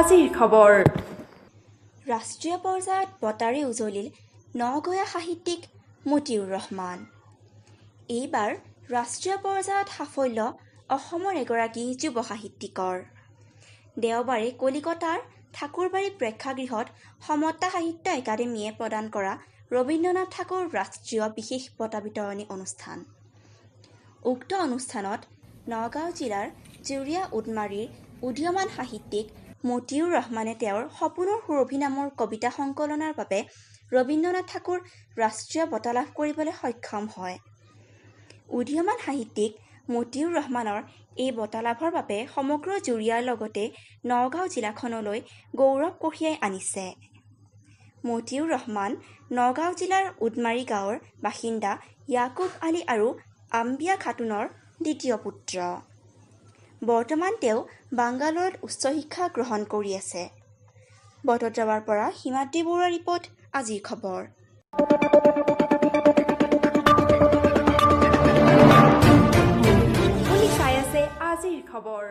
আজিৰ খবৰ। ৰাষ্ট্ৰীয় পৰ্যায়ত বঁটাৰে উজলিল নগঞা সাহিত্যিক মতিউৰ ৰহমান। এইবাৰ ৰাষ্ট্ৰীয় পৰ্যায়ত সাফল্য অসমৰ এগৰাকী যুৱ সাহিত্যিকৰ। দেওবাৰে কলিকতাৰ ঠাকুৰবাৰী প্ৰেক্ষাগৃহত সমতা সাহিত্য একাডেমীয়ে প্ৰদান কৰা ৰবীন্দ্ৰনাথ ঠাকুৰ ৰাষ্ট্ৰীয় বিশেষ বঁটা বিতৰণী অনুষ্ঠান। উক্ত অনুষ্ঠানত নগাঁও জিলাৰ জুৰীয়া উদমাৰীৰ উদীয়মান সাহিত্যিক মতিউৰ ৰহমানে তেওঁৰ সপোনৰ সুৰভি নামৰ কবিতা সংকলনৰ বাবে ৰবীন্দ্ৰনাথ ঠাকুৰ ৰাষ্ট্ৰীয় বঁটা লাভ কৰিবলৈ সক্ষম হয়। উদীয়মান সাহিত্যিক মতিউৰ ৰহমানৰ এই বঁটা লাভৰ বাবে সমগ্ৰ জুৰীয়াৰ লগতে নগাঁও জিলাখনলৈ গৌৰৱ কঢ়িয়াই আনিছে। মতিউৰ ৰহমান নগাঁও জিলাৰ উদমাৰী গাঁৱৰ বাসিন্দা য়াকুব আলী আৰু আম্বিয়া খাতুনৰ দ্বিতীয় পুত্ৰ। বৰ্তমান তেওঁ বাংগালোৰত উচ্চ শিক্ষা গ্ৰহণ কৰি আছে। বটদ্ৰৱাৰ পৰা হিমাদ্ৰী বৰুৱা ৰিপৰ্ট, আজিৰ খবৰ। আপুনি চাই আছে আজিৰ খবৰ।